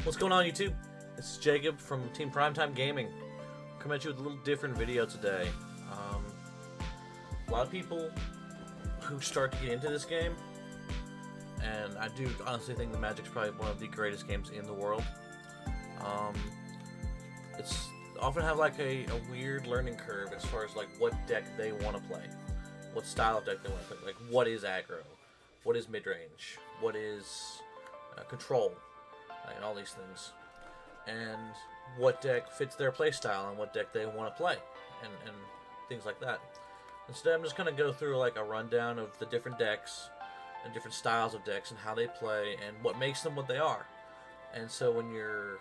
What's going on, YouTube? This is Jacob from Team Primetime Gaming. Coming at you with a little different video today. A lot of people who start to get into this game, and I do honestly think the Magic's probably one of the greatest games in the world. It's often have like a weird learning curve as far as like what deck they want to play, what style of deck they want to play. Like what is aggro, what is mid range, what is control, and all these things, and what deck fits their playstyle and what deck they want to play, and things like that. Instead, I'm just going to go through like a rundown of the different decks and different styles of decks and how they play and what makes them what they are. And so when you're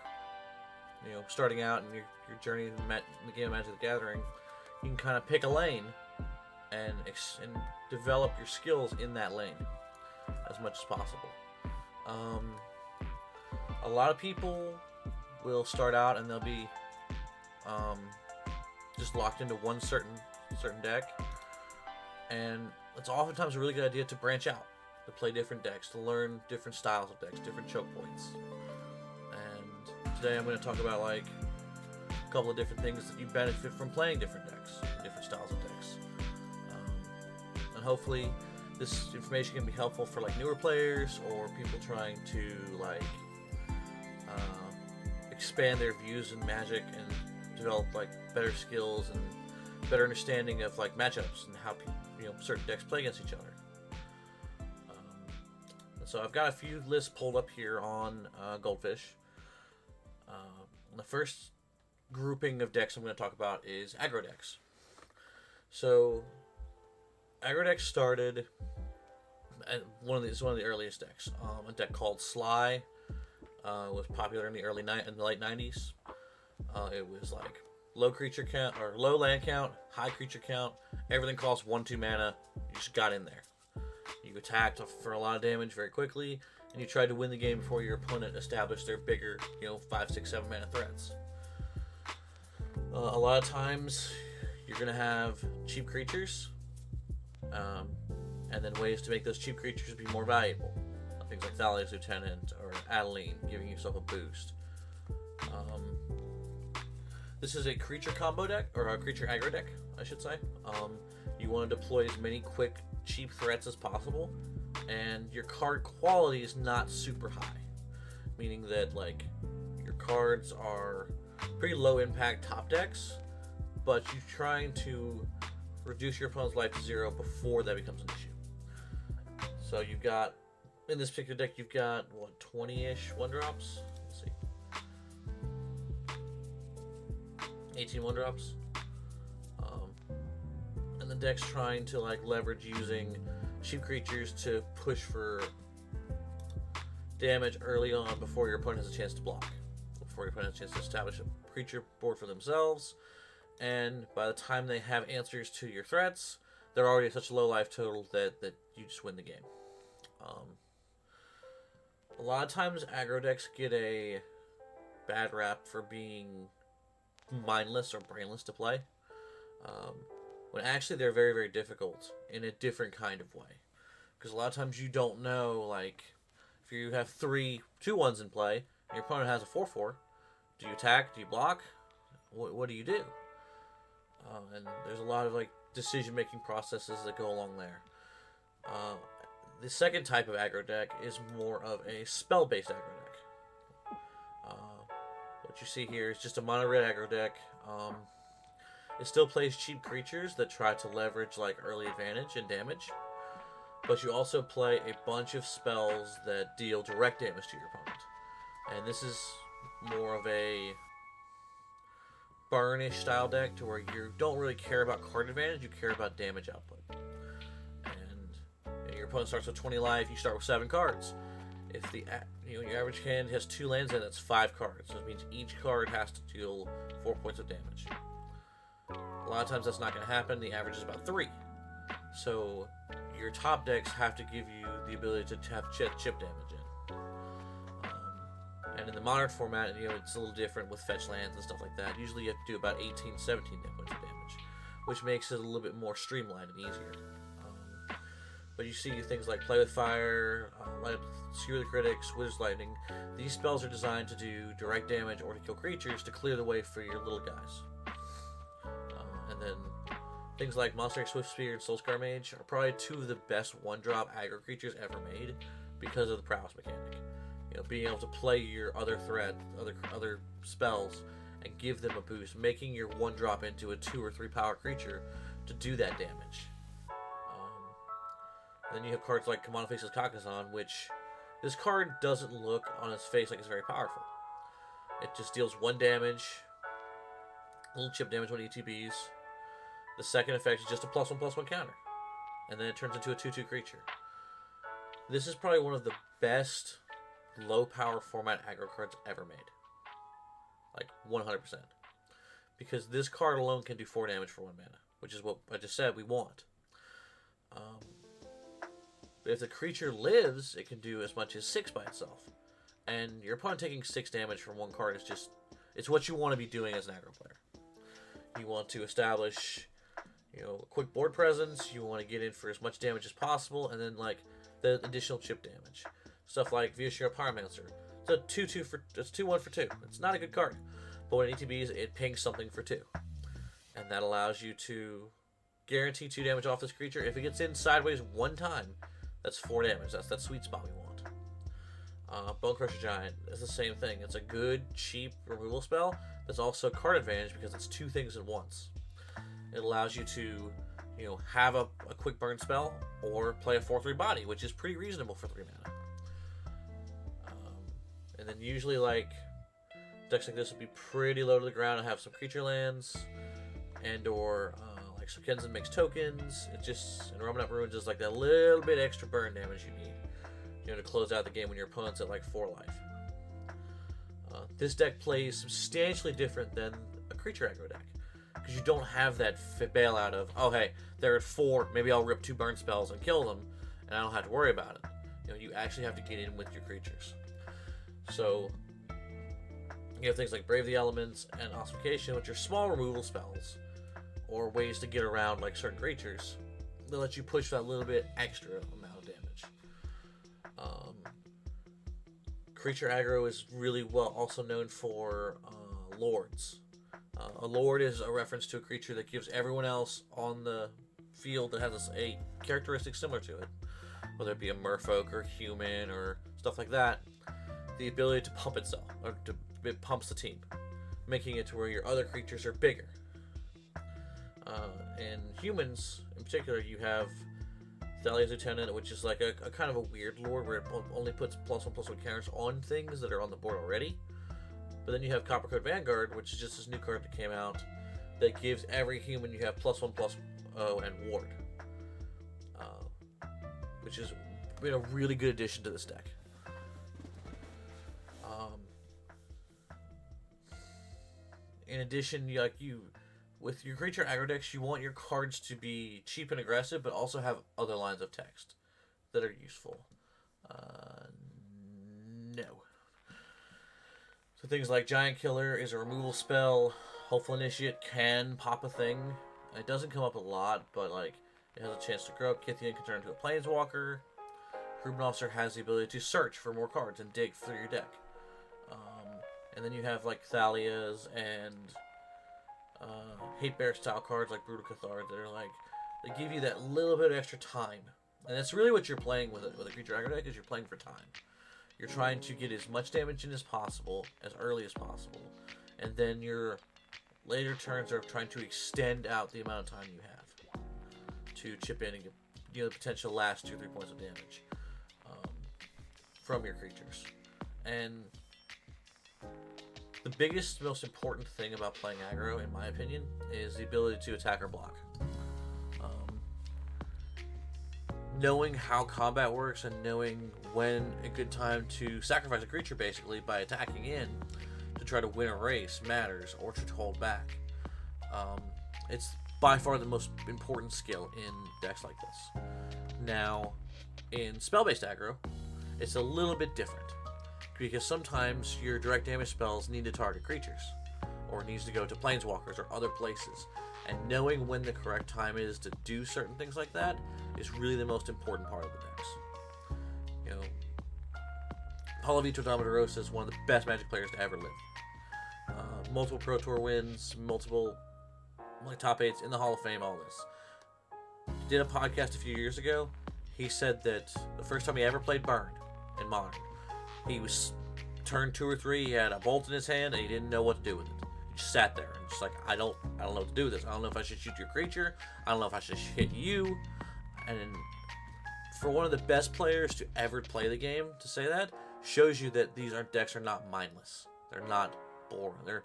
starting out in your journey in the game of Magic the Gathering, you can kind of pick a lane and develop your skills in that lane as much as possible. A lot of people will start out and they'll be just locked into one certain deck, and it's oftentimes a really good idea to branch out, to play different decks, to learn different styles of decks, different choke points. And today I'm going to talk about like a couple of different things that you benefit from playing different decks, different styles of decks, and hopefully this information can be helpful for like newer players or people trying to like expand their views in Magic and develop like better skills and better understanding of like matchups and how certain decks play against each other. So I've got a few lists pulled up here on Goldfish. The first grouping of decks I'm going to talk about is aggro decks. So aggro decks started at one of the earliest decks. A deck called Sly was popular in the late 90s. It was like low creature count or low land count, high creature count. Everything costs 1/2 mana. You just got in there. You attacked for a lot of damage very quickly, and you tried to win the game before your opponent established their bigger, 5, 6, 7 mana threats. A lot of times, you're gonna have cheap creatures, and then ways to make those cheap creatures be more valuable. Things like Thalia's Lieutenant or Adeline, giving yourself a boost. This is a creature combo deck, or a creature aggro deck, I should say. You want to deploy as many quick, cheap threats as possible, and your card quality is not super high, meaning that like your cards are pretty low impact top decks, but you're trying to reduce your opponent's life to 0 before that becomes an issue. So you've got, in this particular deck, you've got, 20-ish 1-drops? Let's see. 18 1-drops. And the deck's trying to, like, leverage using cheap creatures to push for damage early on before your opponent has a chance to block. Before your opponent has a chance to establish a creature board for themselves. And by the time they have answers to your threats, they're already at such a low life total that you just win the game. A lot of times aggro decks get a bad rap for being mindless or brainless to play, when actually they're very, very difficult in a different kind of way. Because a lot of times you don't know, like, if you have 2 1s in play, and your opponent has a 4/4, do you attack, do you block, what do you do? And there's a lot of, like, decision-making processes that go along there. The second type of aggro deck is more of a spell-based aggro deck. What you see here is just a mono-red aggro deck. It still plays cheap creatures that try to leverage like early advantage and damage, but you also play a bunch of spells that deal direct damage to your opponent. And this is more of a burnish style deck to where you don't really care about card advantage, you care about damage output. Your opponent starts with 20 life, you start with 7 cards. If your average hand has 2 lands in it, that's 5 cards. So it means each card has to deal 4 points of damage. A lot of times that's not going to happen. The average is about 3. So your top decks have to give you the ability to have chip damage in. And in the modern format, it's a little different with fetch lands and stuff like that. Usually you have to do about 18, 17 points of damage, which makes it a little bit more streamlined and easier. But you see things like Play with Fire, Light Up, Skewer the Critics, Wizard's Lightning. These spells are designed to do direct damage or to kill creatures to clear the way for your little guys. And then things like Monster Swift Spear and Soulscar Mage are probably two of the best one-drop aggro creatures ever made because of the prowess mechanic. You know, being able to play your other other spells and give them a boost, making your one-drop into a 2 or 3 power creature to do that damage. Then you have cards like Commander Faces Kakazan, which this card doesn't look on its face like it's very powerful. It just deals 1 damage, a little chip damage when ETBs. The second effect is just a +1/+1 counter, and then it turns into a 2/2 creature. This is probably one of the best low power format aggro cards ever made. Like 100%. Because this card alone can do 4 damage for 1 mana, which is what I just said we want. But if the creature lives, it can do as much as 6 by itself. And your opponent taking 6 damage from 1 card is just... it's what you want to be doing as an aggro player. You want to establish, you know, a quick board presence. You want to get in for as much damage as possible. And then, like, the additional chip damage. Stuff like Vioshira Pyromancer. It's a 2/2 for... it's 2/1 for 2. It's not a good card. But when it ETBs, it pings something for 2. And that allows you to guarantee 2 damage off this creature. If it gets in sideways 1 time... that's 4 damage. That's that sweet spot we want. Bonecrusher Giant is the same thing. It's a good, cheap removal spell. That's also card advantage because it's 2 things at once. It allows you to, you know, have a quick burn spell or play a 4/3 body, which is pretty reasonable for 3 mana. And then usually, like, decks like this would be pretty low to the ground and have some creature lands, and or like Sukenzan makes tokens. It just, and Ramunap Ruins is like that little bit extra burn damage you need, you know, to close out the game when your opponent's at like 4 life. This deck plays substantially different than a creature aggro deck because you don't have that bailout of, oh hey, they're at 4, maybe I'll rip 2 burn spells and kill them, and I don't have to worry about it. You know, you actually have to get in with your creatures. So you have things like Brave the Elements and Ossification, which are small removal spells or ways to get around like certain creatures that let you push that little bit extra amount of damage. Creature aggro is really well also known for lords. A lord is a reference to a creature that gives everyone else on the field that has a characteristic similar to it, whether it be a merfolk or human or stuff like that, the ability to pump itself, or it pumps the team, making it to where your other creatures are bigger. And humans, in particular, you have Thalia's Lieutenant, which is like a kind of a weird lord where it only puts +1/+1 counters on things that are on the board already. But then you have Coppercoat Vanguard, which is just this new card that came out that gives every human you have +1/+0 and Ward, which has been a really good addition to this deck. In addition, with your creature aggro decks, you want your cards to be cheap and aggressive, but also have other lines of text that are useful. No. So things like Giant Killer is a removal spell. Hopeful Initiate can pop a thing. It doesn't come up a lot, but like it has a chance to grow. Kythian can turn into a Planeswalker. Ruben Officer has the ability to search for more cards and dig through your deck. And then you have like Thalia's and Hate Bear style cards like Brutal Cathars that are like, they give you that little bit of extra time. And that's really what you're playing with a creature aggro deck, is you're playing for time. You're trying to get as much damage in as possible, as early as possible. And then your later turns are trying to extend out the amount of time you have to chip in and get, you know, the potential last 2-3 points of damage from your creatures. And the biggest, most important thing about playing aggro, in my opinion, is the ability to attack or block. Knowing how combat works and knowing when a good time to sacrifice a creature, basically, by attacking in to try to win a race matters, or to hold back. It's by far the most important skill in decks like this. Now, in spell-based aggro, it's a little bit different, because sometimes your direct damage spells need to target creatures, or needs to go to planeswalkers or other places, And knowing when the correct time is to do certain things like that is really the most important part of the decks. You know, Paulo Vitor Damarosa is one of the best Magic players to ever live. Multiple Pro Tour wins, multiple top 8s in the Hall of Fame, all this. He did a podcast a few years ago. He said that the first time he ever played Burn in Modern, he was turn 2 or 3, he had a bolt in his hand, and he didn't know what to do with it. He just sat there and just like, I don't know what to do with this. I don't know if I should shoot your creature. I don't know if I should hit you. And for one of the best players to ever play the game to say that shows you that these decks are not mindless. They're not boring.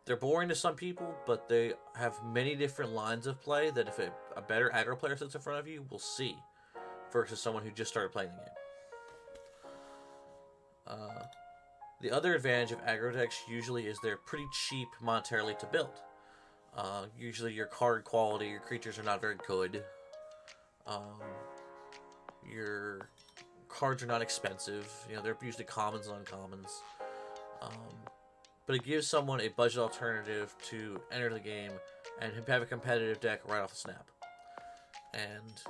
They're boring to some people, but they have many different lines of play that if a better aggro player sits in front of you will see, versus someone who just started playing the game. The other advantage of aggro decks usually is they're pretty cheap monetarily to build. Usually your card quality, your creatures are not very good. Your cards are not expensive. You know, they're usually commons and uncommons. But it gives someone a budget alternative to enter the game and have a competitive deck right off the snap. And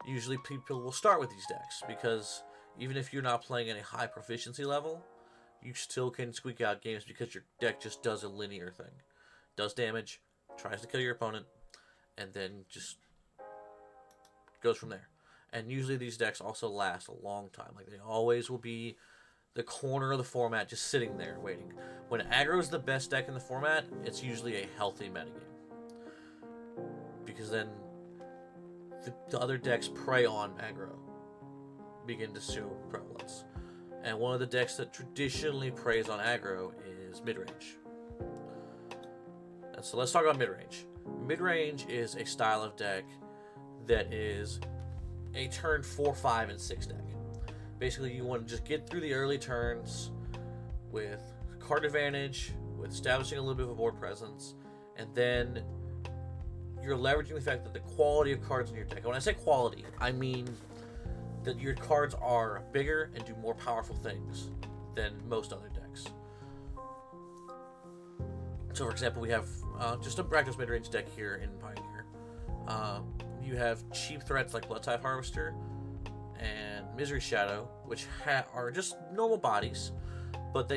usually people will start with these decks because even if you're not playing at a high proficiency level, you still can squeak out games because your deck just does a linear thing. Does damage, tries to kill your opponent, and then just goes from there. And usually these decks also last a long time. Like, they always will be the corner of the format just sitting there waiting. When aggro is the best deck in the format, it's usually a healthy metagame. Because then the other decks prey on aggro, begin to show prevalence. And one of the decks that traditionally preys on aggro is midrange. And so let's talk about midrange. Midrange is a style of deck that is a turn 4, 5, and 6 deck. Basically, you want to just get through the early turns with card advantage, with establishing a little bit of a board presence, and then you're leveraging the fact that the quality of cards in your deck. And when I say quality, I mean that your cards are bigger and do more powerful things than most other decks. So, for example, we have just a Rakdos midrange deck here in Pioneer. You have cheap threats like Bloodtithe Harvester and Misery Shadow, which are just normal bodies, but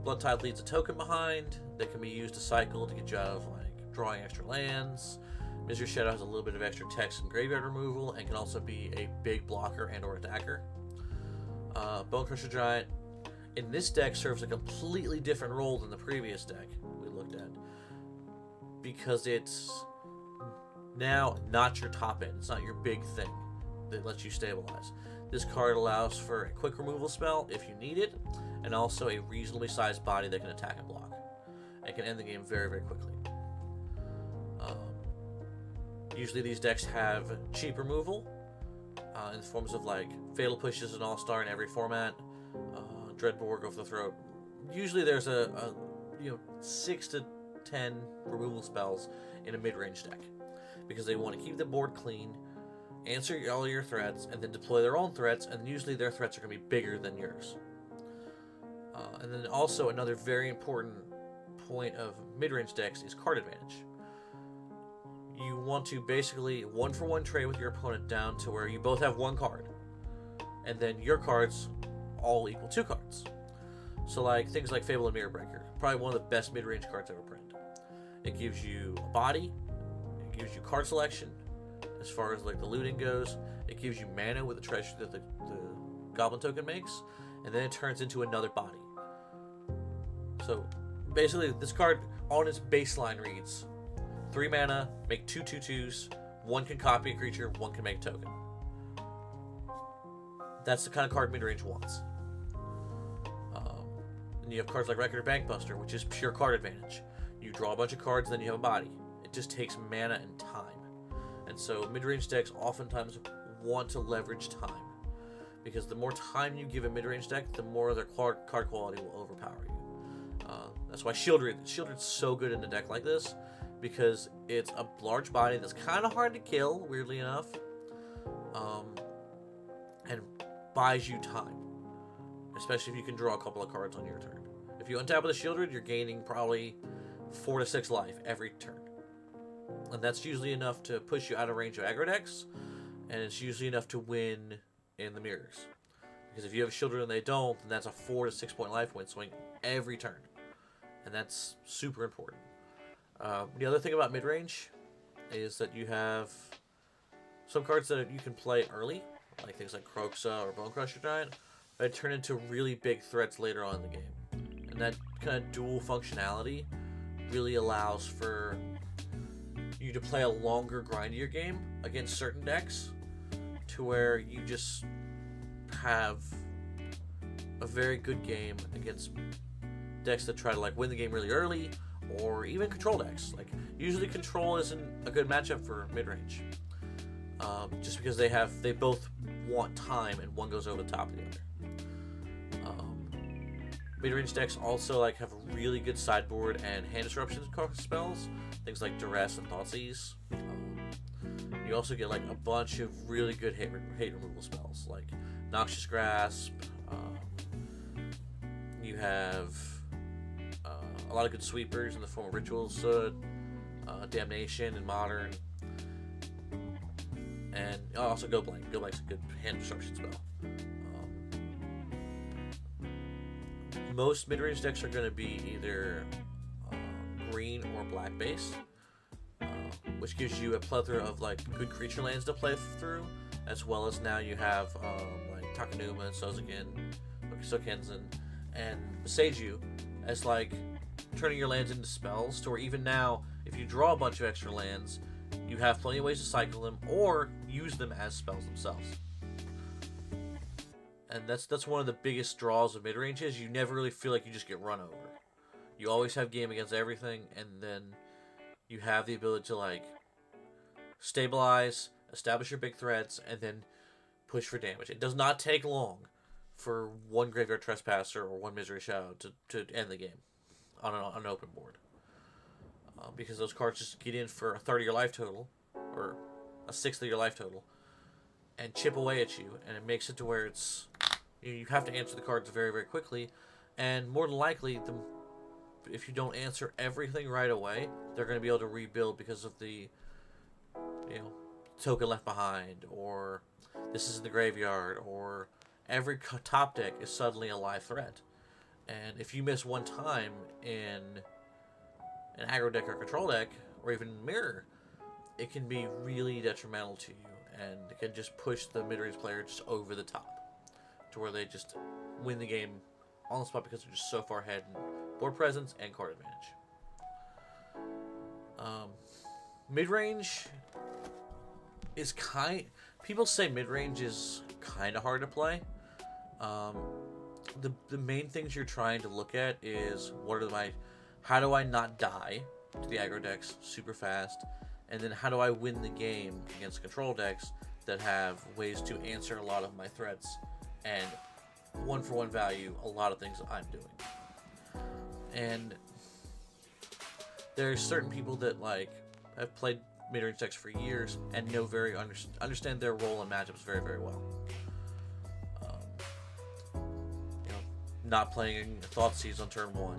Bloodtithe leaves a token behind. They can be used to cycle to get you out of like drawing extra lands. Misery Shadow has a little bit of extra text and graveyard removal, and can also be a big blocker and or attacker. Bonecrusher Giant in this deck serves a completely different role than the previous deck we looked at, because it's now not your top end. It's not your big thing that lets you stabilize. This card allows for a quick removal spell if you need it, and also a reasonably sized body that can attack and block. It can end the game very, very quickly. Usually these decks have cheap removal in the forms of like Fatal Push is an all-star in every format. Dreadbore, Go for the Throat. Usually there's a 6 to 10 removal spells in a mid-range deck, because they want to keep the board clean, answer all your threats, and then deploy their own threats, and usually their threats are going to be bigger than yours. And then also another very important point of mid-range decks is card advantage. You want to basically one-for-one trade with your opponent down to where you both have 1 card, and then your cards all equal 2 cards. So like things like Fable and Mirror Breaker, probably one of the best mid-range cards ever printed. It gives you a body, it gives you card selection as far as like the looting goes, it gives you mana with the treasure that the Goblin token makes, and then it turns into another body. So basically this card on its baseline reads 3 mana, make 2 2/2s, 1 can copy a creature, 1 can make a token. That's the kind of card midrange wants. And you have cards like Record of Bankbuster, which is pure card advantage. You draw a bunch of cards, then you have a body. It just takes mana and time. And so midrange decks oftentimes want to leverage time, because the more time you give a midrange deck, the more their card quality will overpower you. That's why Shieldred's so good in a deck like this, because it's a large body that's kind of hard to kill, weirdly enough, and buys you time, especially if you can draw a couple of cards on your turn. If you untap with a Shieldred, you're gaining probably 4 to 6 life every turn. And that's usually enough to push you out of range of aggro decks, and it's usually enough to win in the mirrors. Because if you have a Shielder and they don't, then that's a 4 to 6 point life win swing every turn. And that's super important. The other thing about mid-range is that you have some cards that you can play early, like things like Kroxa or Bonecrusher Giant, that turn into really big threats later on in the game. And that kind of dual functionality really allows for you to play a longer, grindier game against certain decks, to where you just have a very good game against decks that try to like win the game really early, or even control decks. Like usually control isn't a good matchup for mid-range, just because they both want time and one goes over the top of the other. Mid-range decks also like have a really good sideboard and hand disruption spells, things like Duress and Thoughtseize. You also get like a bunch of really good hate removal spells like Noxious Grasp. You have a lot of good sweepers in the form of Rituals, Damnation and Modern, and also Go Blank. Go Blank's a good hand disruption spell. Most mid-range decks are going to be either green or black base, which gives you a plethora of like good creature lands to play through, as well as now you have like Takenuma, Sokenzen, and Seiju as like turning your lands into spells, to where even now, if you draw a bunch of extra lands, you have plenty of ways to cycle them or use them as spells themselves. And that's one of the biggest draws of mid-range is you never really feel like you just get run over. You always have game against everything, and then you have the ability to like stabilize, establish your big threats, and then push for damage. It does not take long for one Graveyard Trespasser or one Misery Shadow to end the game on an open board. Because those cards just get in for a third of your life total, or a sixth of your life total, and chip away at you, and it makes it to where it's you have to answer the cards very, very quickly, and more than likely, if you don't answer everything right away, they're going to be able to rebuild because of the token left behind, or this is in the graveyard, or every top deck is suddenly a live threat. And if you miss one time in an aggro deck or control deck, or even mirror, it can be really detrimental to you, and it can just push the mid-range player just over the top, to where they just win the game on the spot because they're just so far ahead in board presence and card advantage. Mid-range is people say mid-range is kind of hard to play. The main things you're trying to look at is how do I not die to the aggro decks super fast, and then how do I win the game against control decks that have ways to answer a lot of my threats and one-for-one value a lot of things that I'm doing. And there's certain people that like have played mid-range decks for years and know understand their role in matchups very, very well. Not playing Thoughtseize on turn 1,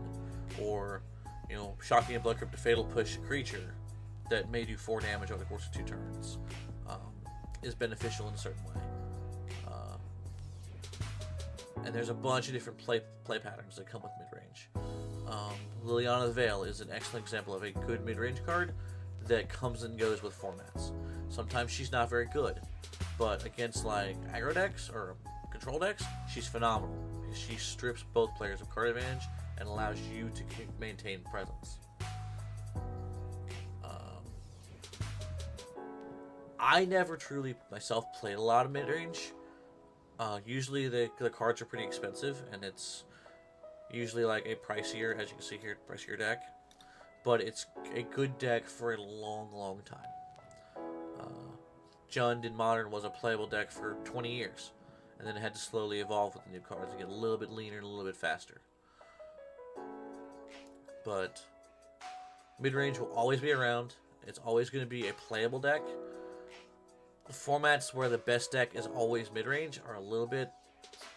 or Shocking and Bloodcrypt to fatal push a creature that may do 4 damage over the course of 2 turns is beneficial in a certain way. And there's a bunch of different play patterns that come with mid-range. Liliana the Veil is an excellent example of a good mid-range card that comes and goes with formats. Sometimes she's not very good, but against like aggro decks or control decks, she's phenomenal because she strips both players of card advantage and allows you to maintain presence. I never truly myself played a lot of mid-range. Usually the cards are pretty expensive, and it's usually like a pricier, as you can see here, pricier deck. But it's a good deck for a long, long time. Jund in Modern was a playable deck for 20 years, and then it had to slowly evolve with the new cards and get a little bit leaner and a little bit faster. But mid-range will always be around. It's always going to be a playable deck. The formats where the best deck is always mid-range are a little bit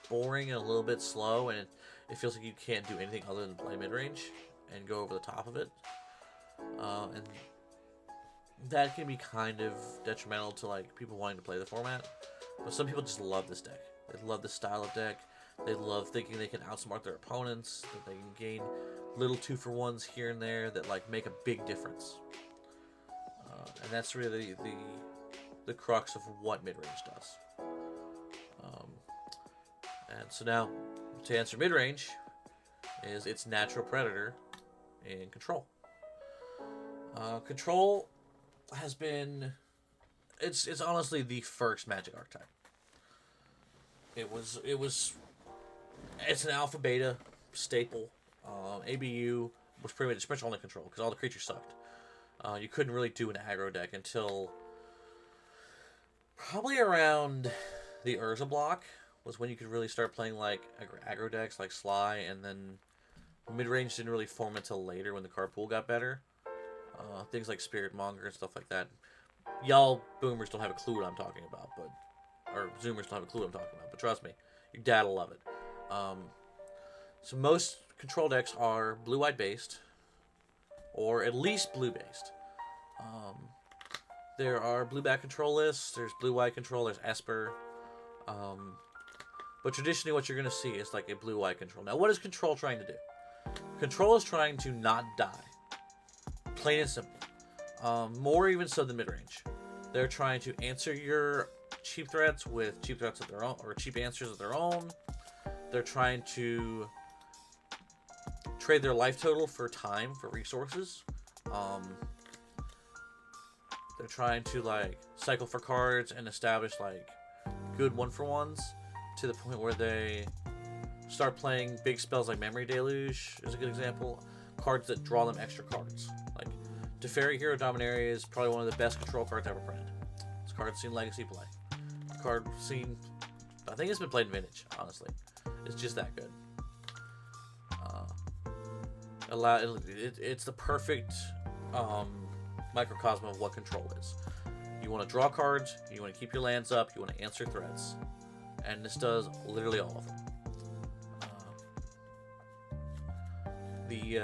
boring and a little bit slow, and it feels like you can't do anything other than play mid-range and go over the top of it. And that can be kind of detrimental to like people wanting to play the format. But some people just love this deck. They love this style of deck. They love thinking they can outsmart their opponents, that they can gain little 2-for-1s here and there that like make a big difference. And that's really the crux of what mid range does. And so now, to answer mid range, is its natural predator in control. Control has been, it's honestly the first Magic archetype. It's an alpha beta staple. ABU was pretty much only control because all the creatures sucked. You couldn't really do an aggro deck until probably around the Urza block was when you could really start playing like aggro decks like Sly, and then mid-range didn't really form until later when the card pool got better. Things like Spirit Monger and stuff like that. Y'all boomers don't have a clue what I'm talking about, or zoomers don't have a clue what I'm talking about, but trust me, your dad will love it. So most control decks are blue-white based, or at least blue based. There are blue-black control lists, there's blue-white control, there's Esper. But traditionally what you're going to see is like a blue-white control. Now what is control trying to do? Control is trying to not die. Plain and simple. More even so than mid-range. They're trying to answer your cheap threats with cheap threats of their own, or cheap answers of their own. They're trying to trade their life total for time, for resources. They're trying to like cycle for cards and establish like good 1-for-1s to the point where they start playing big spells like Memory Deluge is a good example. Cards that draw them extra cards. Like Teferi Hero Dominaria is probably one of the best control cards ever printed. This card's seen Legacy play. Card seen, I think it's been played in Vintage, honestly. It's just that good. It's the perfect microcosm of what control is. You want to draw cards, you want to keep your lands up, you want to answer threats. And this does literally all of them. You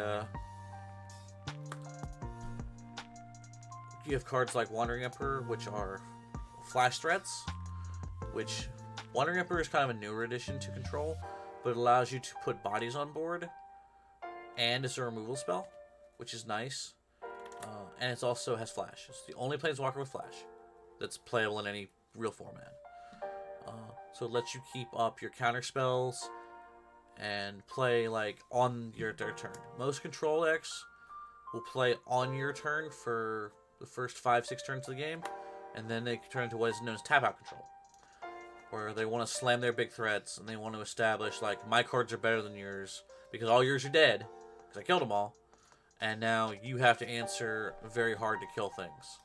have cards like Wandering Emperor, which are flash threats, which Wandering Emperor is kind of a newer addition to control, but it allows you to put bodies on board, and it's a removal spell, which is nice. And it also has flash. It's the only Planeswalker with flash that's playable in any real format. So it lets you keep up your counter spells and play like on their turn. Most control decks will play on your turn for the first 5-6 turns of the game, and then they turn into what is known as tap out control, where they want to slam their big threats and they want to establish like my cards are better than yours because all yours are dead because I killed them all, and now you have to answer very hard to kill things.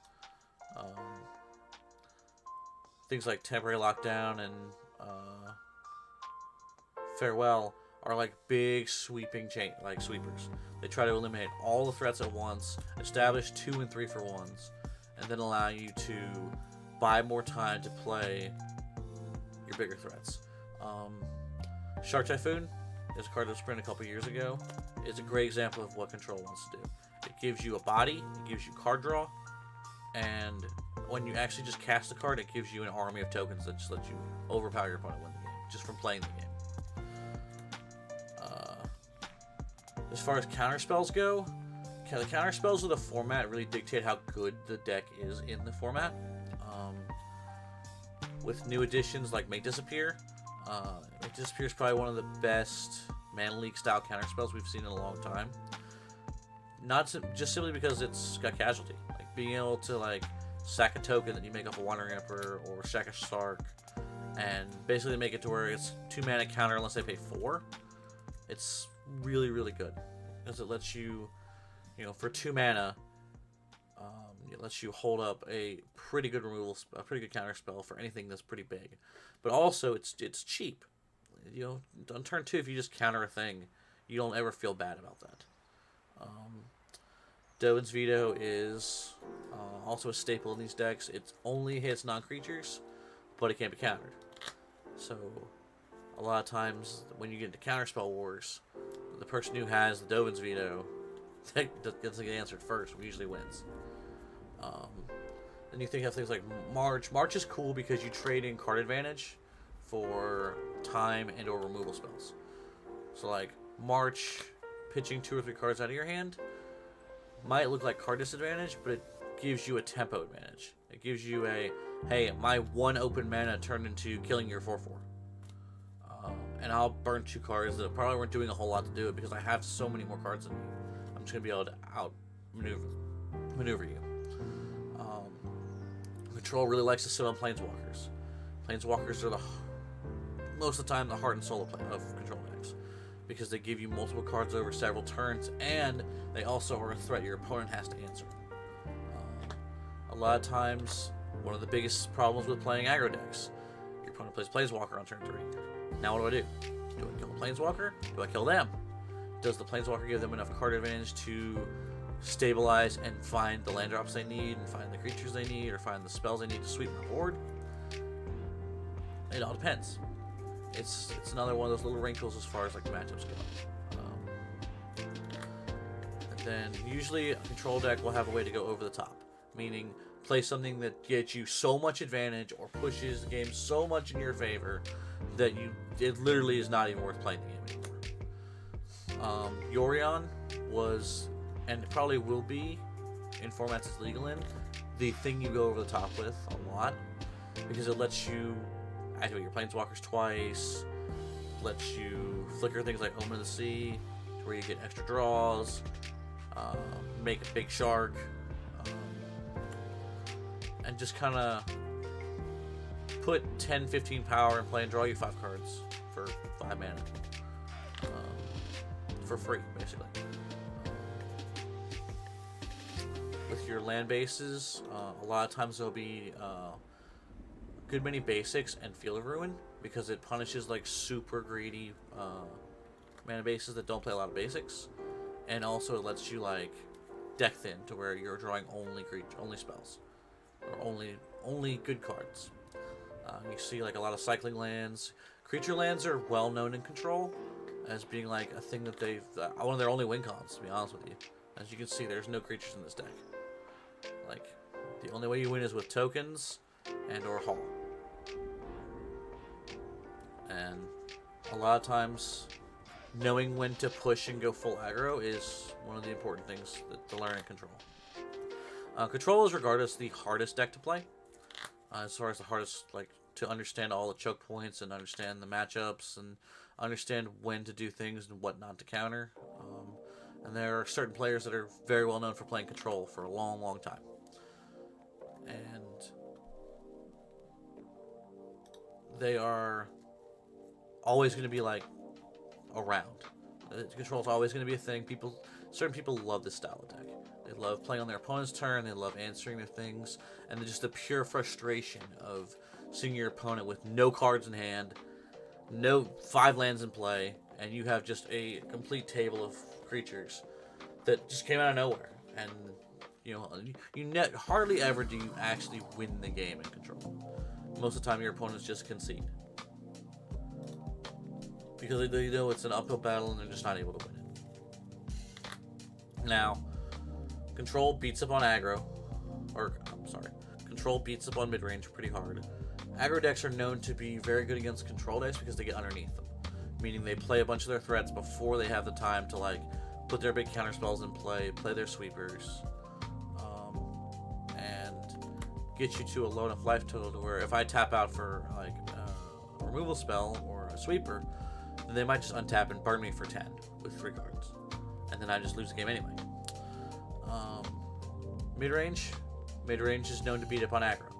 Things like Temporary Lockdown and Farewell are like big sweeping sweepers. They try to eliminate all the threats at once, establish 2 and 3-for-1s, and then allow you to buy more time to play your bigger threats. Shark Typhoon is a card that was printed a couple years ago. It's a great example of what control wants to do. It gives you a body, it gives you card draw, and when you actually just cast a card, it gives you an army of tokens that just let you overpower your opponent, win the game, just from playing the game. As far as counterspells go, the counterspells of the format really dictate how good the deck is in the format. With new additions like Make Disappear, Make Disappear is probably one of the best Mana Leak style counterspells we've seen in a long time. Just simply because it's got casualty, like being able to like sack a token that you make off a Wandering Emperor or sack a Sark, and basically make it to where it's 2 mana counter unless they pay 4. It's really, really good because it lets you, for 2 mana, it lets you hold up a pretty good a pretty good counter spell for anything that's pretty big. But also, it's cheap. On turn 2, if you just counter a thing, you don't ever feel bad about that. Dovin's Veto is also a staple in these decks. It only hits non-creatures, but it can't be countered. So a lot of times when you get into Counterspell Wars, the person who has the Dovin's Veto that gets answered first usually wins. Then you have things like March. March is cool because you trade in card advantage for time and or removal spells. So like March, pitching 2 or 3 cards out of your hand might look like card disadvantage, but it gives you a tempo advantage. It gives you a, hey, my 1 open mana turned into killing your 4/4. And I'll burn 2 cards that probably weren't doing a whole lot to do it because I have so many more cards than you. I'm just going to be able to maneuver you. Control really likes to sit on Planeswalkers. Planeswalkers are most of the time the heart and soul of Control decks because they give you multiple cards over several turns, and they also are a threat your opponent has to answer. A lot of times, one of the biggest problems with playing aggro decks, your opponent plays Planeswalker on turn 3. Now what do? Do I kill the Planeswalker? Do I kill them? Does the Planeswalker give them enough card advantage to stabilize and find the land drops they need, and find the creatures they need, or find the spells they need to sweep the board? It all depends. It's another one of those little wrinkles as far as like the matchups go. And then usually a control deck will have a way to go over the top, meaning play something that gets you so much advantage or pushes the game so much in your favor that it literally is not even worth playing the game anymore. Yorion was, and it probably will be in formats it's legal in, the thing you go over the top with a lot because it lets you activate your Planeswalkers twice, lets you flicker things like Omen of the Sea to where you get extra draws, make a big shark, and just kind of put 10-15 power in play and draw you 5 cards for 5 mana. For free, basically. With your land bases, a lot of times there'll be a good many basics and Field of Ruin because it punishes like super greedy mana bases that don't play a lot of basics, and also it lets you like deck thin to where you're drawing only spells or only good cards. You see like a lot of cycling lands. Creature lands are well known in Control as being like a thing that they've one of their only win cons, to be honest with you. As you can see, there's no creatures in this deck. Like the only way you win is with tokens and or haul. And a lot of times knowing when to push and go full aggro is one of the important things to learn in Control. Control is regarded as the hardest deck to play. As far as the hardest, like, to understand all the choke points and understand the matchups and understand when to do things and what not to counter. And there are certain players that are very well known for playing Control for a long, long time. And they are always going to be, like, around. Control is always going to be a thing. Certain people love this style of deck. They love playing on their opponent's turn. They love answering their things. And just the pure frustration of seeing your opponent with no cards in hand, no 5 lands in play, and you have just a complete table of creatures that just came out of nowhere. And, hardly ever do you actually win the game in Control. Most of the time your opponents just concede. Because they know it's an uphill battle and they're just not able to win it. Now, Control beats up on aggro. Control beats up on mid-range pretty hard. Aggro decks are known to be very good against Control decks because they get underneath them. Meaning they play a bunch of their threats before they have the time to, like, put their big counter spells in play their sweepers, and get you to a low enough life total to where if I tap out for, like, a removal spell or a sweeper, then they might just untap and burn me for 10 with 3 cards. And then I just lose the game anyway. Mid-range is known to beat up on aggro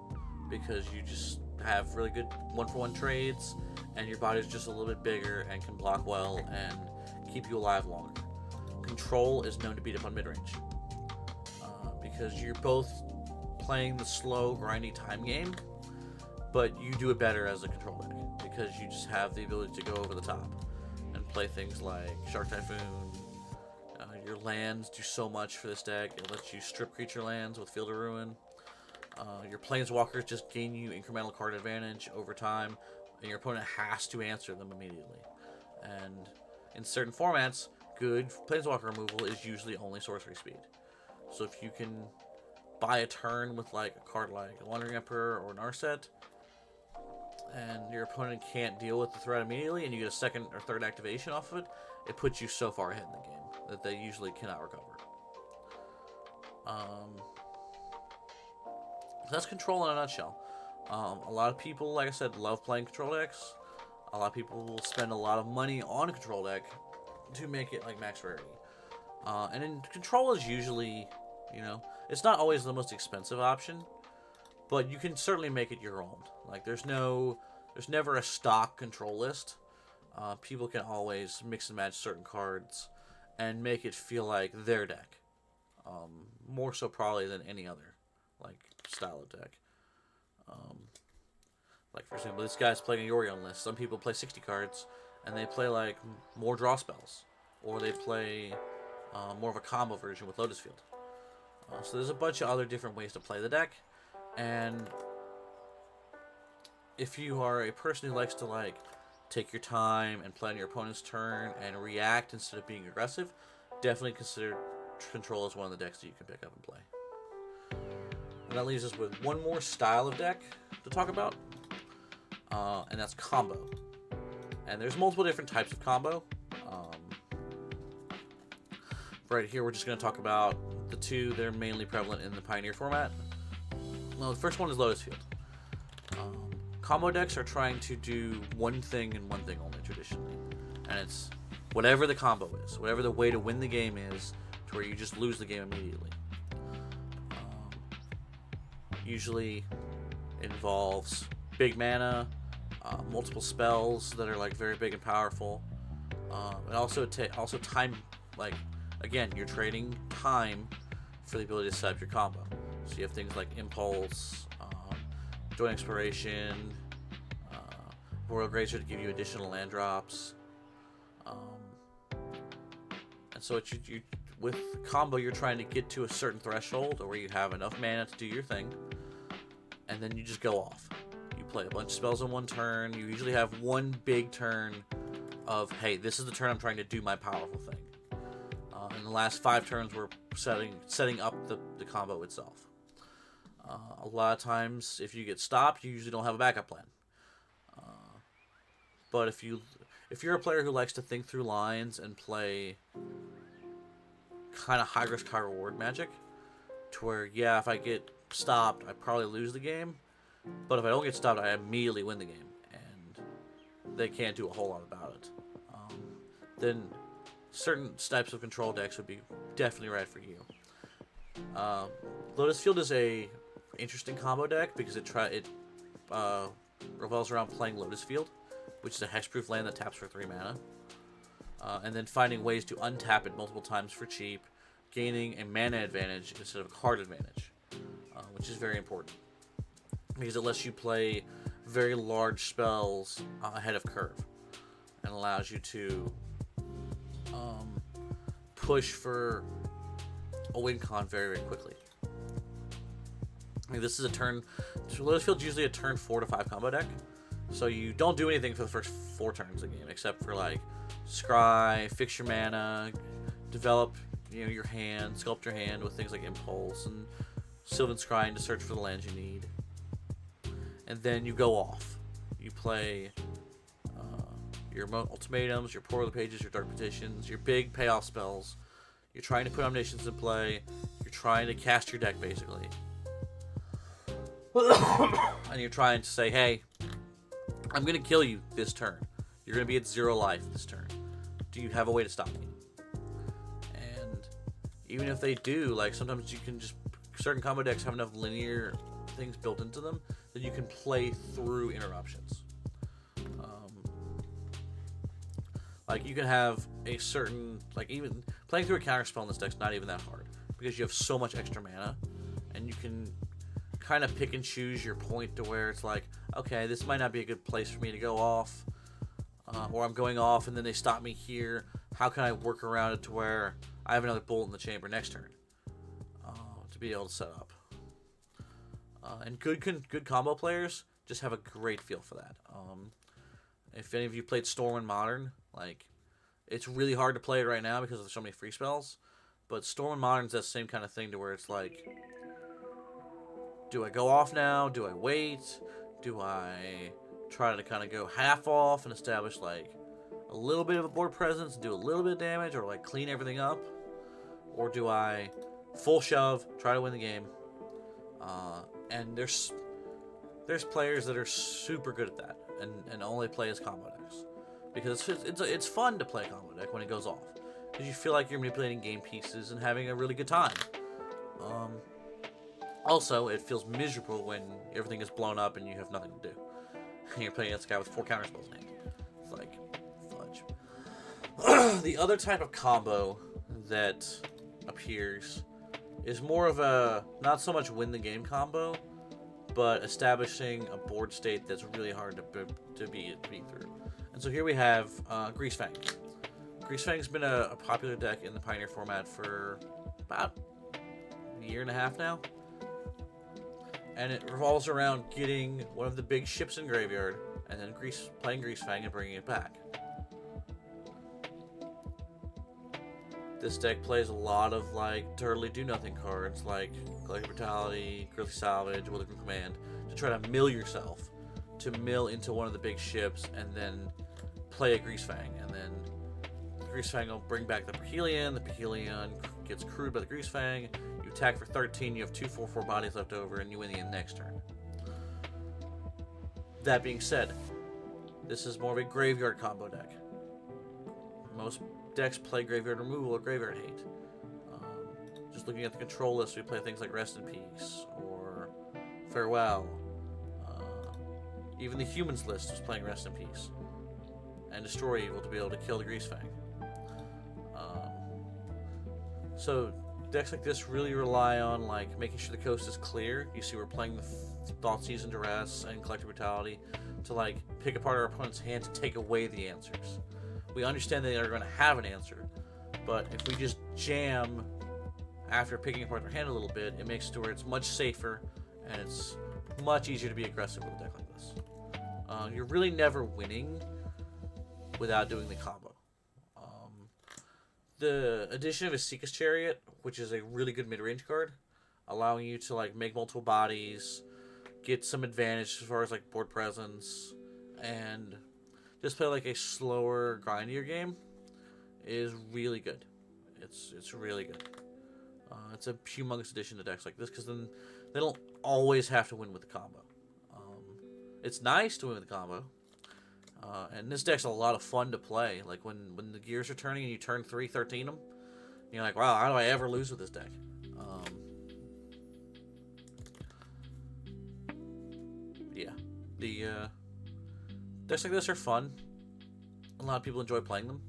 because you just have really good 1-for-1 trades and your body's just a little bit bigger and can block well and keep you alive longer. Control is known to beat up on mid-range because you're both playing the slow, grindy time game, but you do it better as a Control deck because you just have the ability to go over the top and play things like Shark Typhoon. Your lands do so much for this deck. It lets you strip creature lands with Field of Ruin. Your Planeswalkers just gain you incremental card advantage over time, and your opponent has to answer them immediately. And in certain formats, good Planeswalker removal is usually only sorcery speed. So if you can buy a turn with like a card like Wandering Emperor or Narset, and your opponent can't deal with the threat immediately, and you get a second or third activation off of it, it puts you so far ahead in the game that they usually cannot recover. So that's Control in a nutshell. A lot of people, like I said, love playing Control decks. A lot of people will spend a lot of money on a Control deck to make it like max rarity. And then Control is usually, it's not always the most expensive option, but you can certainly make it your own. Like there's never a stock Control list. People can always mix and match certain cards and make it feel like their deck. More so probably than any other like style of deck. Like for example, this guy's playing a Yorion list. Some people play 60 cards and they play like more draw spells, or they play more of a combo version with Lotus Field. So there's a bunch of other different ways to play the deck, and if you are a person who likes to like take your time and play on your opponent's turn and react instead of being aggressive, definitely consider Control as one of the decks that you can pick up and play. And that leaves us with one more style of deck to talk about, and that's combo. And there's multiple different types of combo. Right here, we're just going to talk about the two that are mainly prevalent in the Pioneer format. Well, the first one is Lotus Field. Combo decks are trying to do one thing and one thing only traditionally, and it's whatever the combo is, whatever the way to win the game is, to where you just lose the game immediately. Usually involves big mana, multiple spells that are like very big and powerful, and also time. Like again, you're trading time for the ability to set up your combo. So you have things like Impulse, Joint Exploration, Royal Grazer to give you additional land drops, and so you with combo, you're trying to get to a certain threshold or where you have enough mana to do your thing, and then you just go off. You play a bunch of spells in one turn. You usually have one big turn of, hey, this is the turn I'm trying to do my powerful thing. In the last 5 turns, we're setting up the combo itself. A lot of times, if you get stopped, you usually don't have a backup plan. But if you're a player who likes to think through lines and play kind of high risk, high reward Magic, to where, yeah, if I get stopped, I probably lose the game, but if I don't get stopped, I immediately win the game, and they can't do a whole lot about it. Then certain types of Control decks would be definitely right for you. Lotus Field is a interesting combo deck because it revolves around playing Lotus Field, which is a hexproof land that taps for 3 mana. And then finding ways to untap it multiple times for cheap, gaining a mana advantage instead of a card advantage, which is very important because it lets you play very large spells ahead of curve and allows you to push for a win con very, very quickly. I mean, this is a turn. Lotus Field's usually a turn 4 to 5 combo deck, so you don't do anything for the first 4 turns of the game except for like scry, fix your mana, develop your hand, sculpt your hand with things like Impulse and Sylvan Scrying to search for the lands you need, and then you go off. You play your ultimatums, your Pour the Pages, your Dark Petitions, your big payoff spells. You're trying to put Omniscience in play. You're trying to cast your deck basically, and you're trying to say, hey, I'm gonna kill you this turn. You're going to be at 0 life this turn. Do you have a way to stop me? And even if they do, like sometimes you can just, certain combo decks have enough linear things built into them that you can play through interruptions. Like you can have a certain, like even playing through a counter spell in this deck's not even that hard because you have so much extra mana, and you can kind of pick and choose your point to where it's like, okay, this might not be a good place for me to go off. Or I'm going off and then they stop me here. How can I work around it to where I have another bullet in the chamber next turn to be able to set up? And good combo players just have a great feel for that. If any of you played Storm and Modern, like it's really hard to play it right now because there's so many free spells. But Storm and Modern's that same kind of thing to where it's like do I go off now? Do I wait? Do I try to kind of go half off and establish like a little bit of a board presence and do a little bit of damage, or like clean everything up? Or do I full shove, try to win the game? And there's players that are super good at that and only play as combo decks, because it's fun to play combo deck when it goes off, because you feel like you're manipulating game pieces and having a really good time. Also, it feels miserable when everything is blown up and you have nothing to do. And you're playing against a guy with 4 counterspells in hand. It's like, fudge. The other type of combo that appears is more of a, not so much win the game combo, but establishing a board state that's really hard to beat through. And so here we have Greasefang. Greasefang's been a popular deck in the Pioneer format for about a year and a half now. And it revolves around getting one of the big ships in graveyard, and then playing Greasefang and bringing it back. This deck plays a lot of like totally do nothing cards like Collective Brutality, Grizzly Salvage, Withering Command, to try to mill yourself, to mill into one of the big ships, and then play a Greasefang, and then the Greasefang will bring back the Perhelion. The Perhelion gets crewed by the Greasefang. You attack for 13. You have 2 4/4 bodies left over, and you win the next turn. That being said, this is more of a graveyard combo deck. Most decks play graveyard removal or graveyard hate. Just looking at the control list, we play things like Rest in Peace or Farewell. Even the Humans list was playing Rest in Peace and Destroy Evil to be able to kill the Greasefang. So decks like this really rely on like making sure the coast is clear. You see, we're playing the Thoughtseize and Duress and Collective Brutality to like pick apart our opponent's hand to take away the answers. We understand they are going to have an answer, but if we just jam after picking apart their hand a little bit, it makes it to where it's much safer and it's much easier to be aggressive with a deck like this. You're really never winning without doing the combo. The addition of a Esika's Chariot, which is a really good mid-range card, allowing you to like make multiple bodies, get some advantage as far as like board presence, and just play like a slower, grindier game, is really good. It's really good. It's a humongous addition to decks like this, because then they don't always have to win with the combo. It's nice to win with the combo. And this deck's a lot of fun to play. Like when the gears are turning and you turn 13 them, you're like, wow, how do I ever lose with this deck? Yeah, the decks like this are fun. A lot of people enjoy playing them.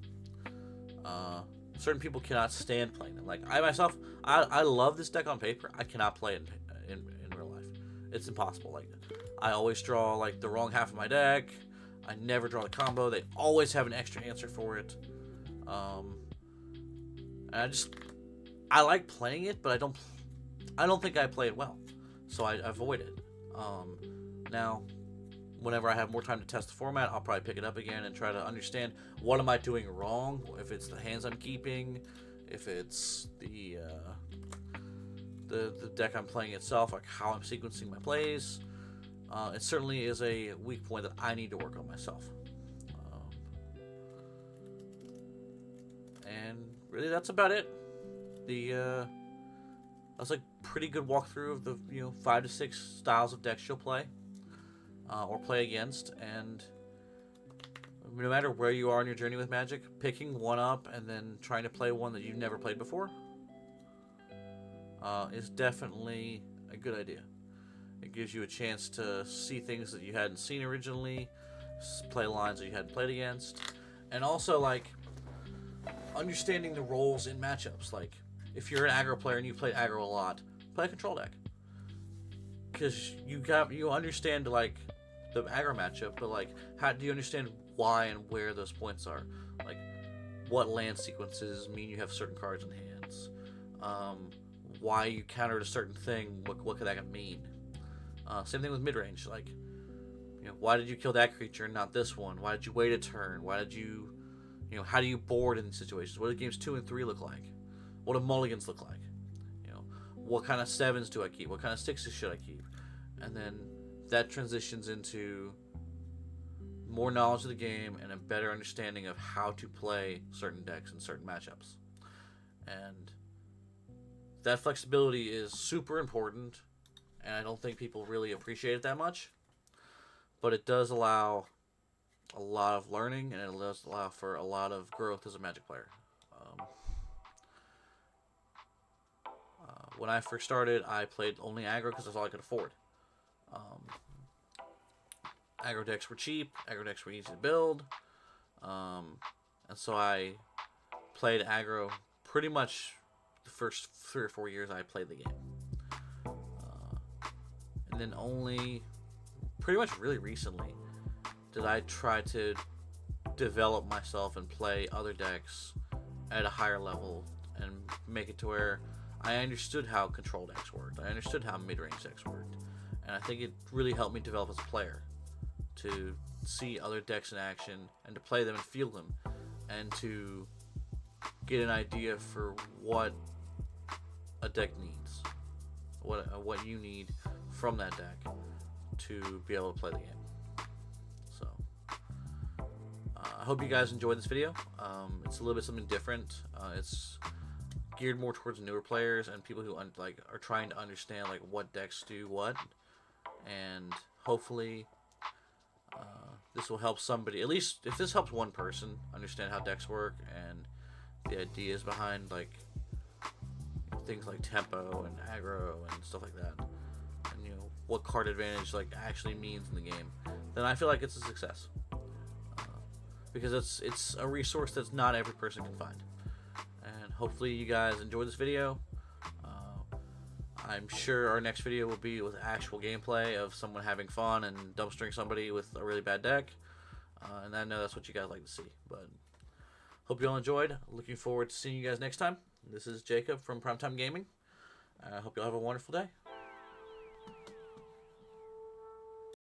Certain people cannot stand playing them. Like I myself, I love this deck on paper. I cannot play it in real life. It's impossible. Like I always draw like the wrong half of my deck. I never draw the combo. They always have an extra answer for it. And I like playing it, but I don't think I play it well, so I avoid it. Now, whenever I have more time to test the format, I'll probably pick it up again and try to understand what am I doing wrong. If it's the hands I'm keeping, if it's the deck I'm playing itself, like how I'm sequencing my plays. It certainly is a weak point that I need to work on myself. And really, that's about it. That's like pretty good walkthrough of the 5 to 6 styles of decks you'll play or play against, and no matter where you are in your journey with Magic, picking one up and then trying to play one that you've never played before is definitely a good idea. It gives you a chance to see things that you hadn't seen originally, play lines that you hadn't played against, and also like understanding the roles in matchups. Like if you're an aggro player and you've played aggro a lot, play a control deck, because you understand like the aggro matchup, but like how do you understand why and where those points are? Like what land sequences mean you have certain cards in hands, why you countered a certain thing, what could that mean? Same thing with mid-range, like, why did you kill that creature and not this one? Why did you wait a turn? Why did you, how do you board in these situations? What do games 2 and 3 look like? What do mulligans look like? What kind of 7s do I keep? What kind of 6s should I keep? and then that transitions into more knowledge of the game and a better understanding of how to play certain decks in certain matchups. And that flexibility is super important, and I don't think people really appreciate it that much. But it does allow a lot of learning, and it does allow for a lot of growth as a Magic player. When I first started, I played only aggro because that's all I could afford. Aggro decks were cheap, aggro decks were easy to build, and so I played aggro pretty much the first 3 or 4 years I played the game. And then only pretty much really recently did I try to develop myself and play other decks at a higher level and make it to where I understood how control decks worked. I understood how mid-range decks worked. And I think it really helped me develop as a player to see other decks in action and to play them and feel them and to get an idea for what a deck needs, what you need from that deck to be able to play the game. So I hope you guys enjoyed this video. It's a little bit something different. It's geared more towards newer players and people who are trying to understand what decks do what, and hopefully this will help somebody. At least if this helps one person understand how decks work and the ideas behind things like tempo and aggro and stuff like that, and what card advantage actually means in the game, then I feel like it's a success. Because it's a resource that's not every person can find. And hopefully you guys enjoyed this video. I'm sure our next video will be with actual gameplay of someone having fun and dumpstering somebody with a really bad deck. And I know that's what you guys like to see. But hope you all enjoyed. Looking forward to seeing you guys next time. This is Jacob from Primetime Gaming. I hope you all have a wonderful day.